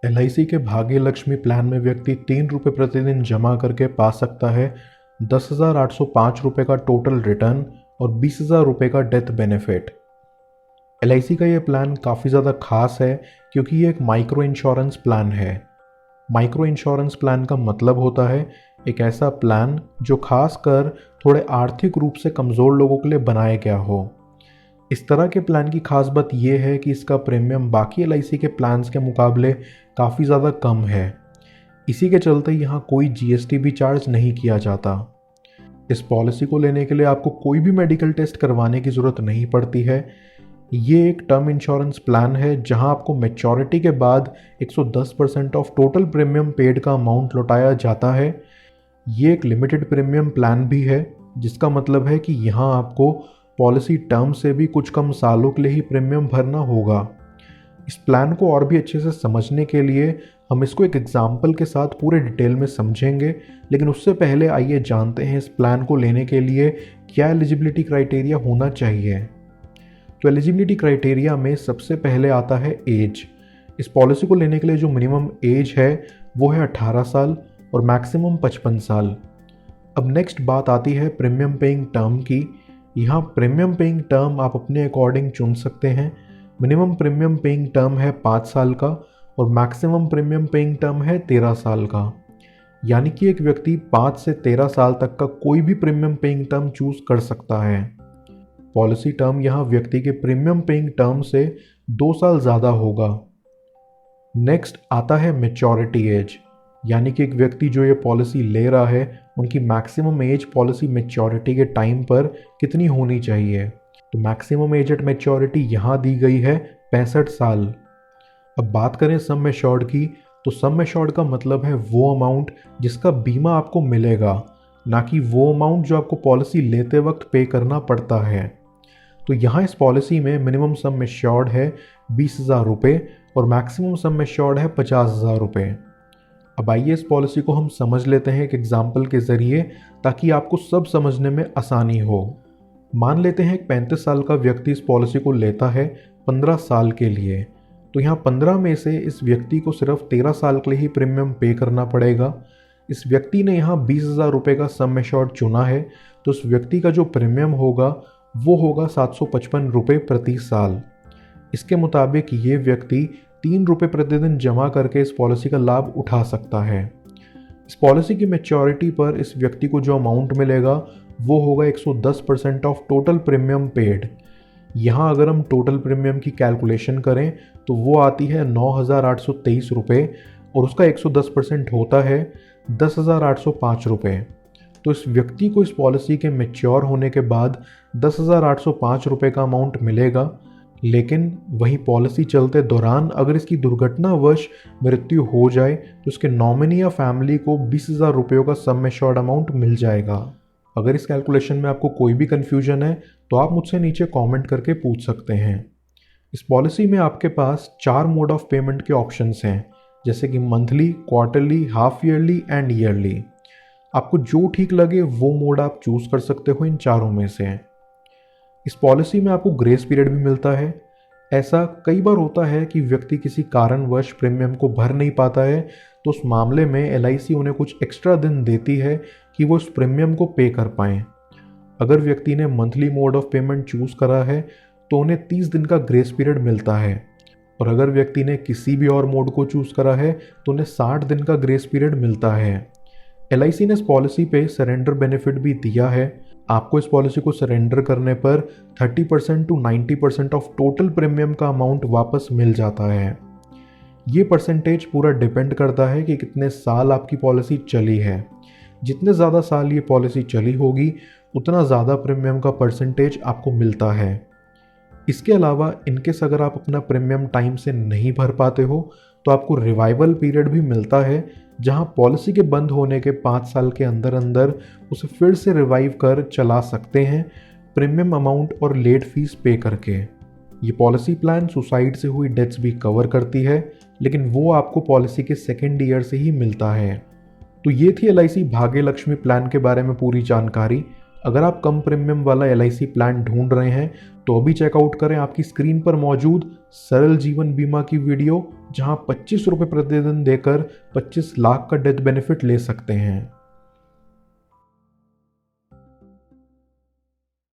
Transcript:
LIC के भाग्य Lakshmi plan में व्यक्ति 3 रुपये प्रतिदिन जमा करके पा सकता है 10,805 रुपये का टोटल रिटर्न और 20,000 रुपये का डेथ बेनिफिट। एलआईसी का ये प्लान काफ़ी ज़्यादा खास है क्योंकि ये एक माइक्रो इंश्योरेंस प्लान है। माइक्रो इंश्योरेंस प्लान का मतलब होता है एक ऐसा प्लान जो खास कर थोड़े आर्थिक रूप से कमज़ोर लोगों के लिए बनाया गया हो। इस तरह के प्लान की खास बात यह है कि इसका प्रीमियम बाकी एलआईसी के प्लान्स के मुकाबले काफ़ी ज़्यादा कम है। इसी के चलते यहाँ कोई जीएसटी भी चार्ज नहीं किया जाता। इस पॉलिसी को लेने के लिए आपको कोई भी मेडिकल टेस्ट करवाने की ज़रूरत नहीं पड़ती है। ये एक टर्म इंश्योरेंस प्लान है जहां आपको मैच्योरिटी के बाद 110% ऑफ टोटल प्रीमियम पेड का अमाउंट लौटाया जाता है। ये एक लिमिटेड प्रीमियम प्लान भी है, जिसका मतलब है कि यहाँ आपको पॉलिसी टर्म से भी कुछ कम सालों के लिए ही प्रीमियम भरना होगा। इस प्लान को और भी अच्छे से समझने के लिए हम इसको एक एग्जाम्पल के साथ पूरे डिटेल में समझेंगे, लेकिन उससे पहले आइए जानते हैं इस प्लान को लेने के लिए क्या एलिजिबिलिटी क्राइटेरिया होना चाहिए। तो एलिजिबिलिटी क्राइटेरिया में सबसे पहले आता है एज। इस पॉलिसी को लेने के लिए जो मिनिमम एज है वो है 18 साल और मैक्सिमम 55 साल। अब नेक्स्ट बात आती है प्रीमियम पेइंग टर्म की। यहाँ प्रीमियम पेइंग टर्म आप अपने अकॉर्डिंग चुन सकते हैं। मिनिमम प्रीमियम पेइंग टर्म है 5 साल का और मैक्सिमम प्रीमियम पेइंग टर्म है 13 साल का। यानी कि एक व्यक्ति 5 से 13 साल तक का कोई भी प्रीमियम पेइंग टर्म चूज कर सकता है। पॉलिसी टर्म यहाँ व्यक्ति के प्रीमियम पेइंग टर्म से 2 साल ज़्यादा होगा। नेक्स्ट आता है मैच्योरिटी एज, यानी कि एक व्यक्ति जो ये पॉलिसी ले रहा है उनकी मैक्सिमम एज पॉलिसी मैच्योरिटी के टाइम पर कितनी होनी चाहिए। तो मैक्सिमम एज एट मैच्योरिटी यहाँ दी गई है 65 साल। अब बात करें सम एश्योर्ड की, तो सम एश्योर्ड का मतलब है वो अमाउंट जिसका बीमा आपको मिलेगा, ना कि वो अमाउंट जो आपको पॉलिसी लेते वक्त पे करना पड़ता है। तो यहाँ इस पॉलिसी में मिनिमम सम एश्योर्ड है 20,000 रुपये और मैक्सिमम सम एश्योर्ड है 50,000 रुपये। अब आइए इस पॉलिसी को हम समझ लेते हैं एक एग्जाम्पल के ज़रिए, ताकि आपको सब समझने में आसानी हो। मान लेते हैं एक 35 साल का व्यक्ति इस पॉलिसी को लेता है 15 साल के लिए। तो यहाँ 15 में से इस व्यक्ति को सिर्फ 13 साल के लिए ही प्रीमियम पे करना पड़ेगा। इस व्यक्ति ने यहाँ 20,000 रुपये का सम एश्योर्ड चुना है, तो उस व्यक्ति का जो प्रीमियम होगा वो होगा 755 रुपये प्रति साल। इसके मुताबिक ये व्यक्ति 3 रुपये प्रतिदिन जमा करके इस पॉलिसी का लाभ उठा सकता है। इस पॉलिसी की मैच्योरिटी पर इस व्यक्ति को जो अमाउंट मिलेगा वो होगा 110% ऑफ टोटल प्रीमियम पेड। यहाँ अगर हम टोटल प्रीमियम की कैलकुलेशन करें तो वो आती है 9,823 रुपये और उसका 110% होता है 10,805 रुपये। तो इस व्यक्ति को इस पॉलिसी के मैच्योर होने के बाद 10,805 रुपये का अमाउंट मिलेगा, लेकिन वहीं पॉलिसी चलते दौरान अगर इसकी दुर्घटनावश मृत्यु हो जाए तो उसके नॉमिनी या फैमिली को 20,000 रुपयों का सम एश्योर्ड अमाउंट मिल जाएगा। अगर इस कैलकुलेशन में आपको कोई भी कन्फ्यूजन है तो आप मुझसे नीचे कमेंट करके पूछ सकते हैं। इस पॉलिसी में आपके पास 4 मोड ऑफ पेमेंट के ऑप्शंस हैं, जैसे कि monthly, quarterly, half yearly and yearly. आपको जो ठीक लगे वो मोड आप चूज कर सकते हो इन चारों में से। इस पॉलिसी में आपको ग्रेस पीरियड भी मिलता है। ऐसा कई बार होता है कि व्यक्ति किसी कारणवश प्रीमियम को भर नहीं पाता है, तो उस मामले में एलआईसी उन्हें कुछ एक्स्ट्रा दिन देती है कि वो उस प्रीमियम को पे कर पाएँ। अगर व्यक्ति ने monthly mode of payment choose करा है तो उन्हें 30 दिन का ग्रेस पीरियड मिलता है, और अगर व्यक्ति ने किसी भी और मोड को चूज करा है तो उन्हें 60 दिन का ग्रेस पीरियड मिलता है। एलआईसी ने इस पॉलिसी पे सरेंडर बेनिफिट भी दिया है। आपको इस पॉलिसी को सरेंडर करने पर 30% टू 90% ऑफ टोटल प्रीमियम का अमाउंट वापस मिल जाता है। ये परसेंटेज पूरा डिपेंड करता है कि कितने साल आपकी पॉलिसी चली है। जितने ज़्यादा साल ये पॉलिसी चली होगी उतना ज़्यादा प्रीमियम का परसेंटेज आपको मिलता है। इसके अलावा इनकेस अगर आप अपना प्रीमियम टाइम से नहीं भर पाते हो तो आपको रिवाइवल पीरियड भी मिलता है, जहां पॉलिसी के बंद होने के 5 साल के अंदर अंदर उसे फिर से रिवाइव कर चला सकते हैं, प्रीमियम अमाउंट और लेट फीस पे करके। ये पॉलिसी प्लान सुसाइड से हुई डेथ्स भी कवर करती है, लेकिन वो आपको पॉलिसी के 2nd ईयर से ही मिलता है। तो ये थी एलआईसी भाग्य लक्ष्मी प्लान के बारे में पूरी जानकारी। अगर आप कम प्रीमियम वाला LIC प्लान ढूंढ रहे हैं तो अभी चेकआउट करें आपकी स्क्रीन पर मौजूद सरल जीवन बीमा की वीडियो, जहां 25 रुपये प्रतिदिन देकर 25 लाख का डेथ बेनिफिट ले सकते हैं।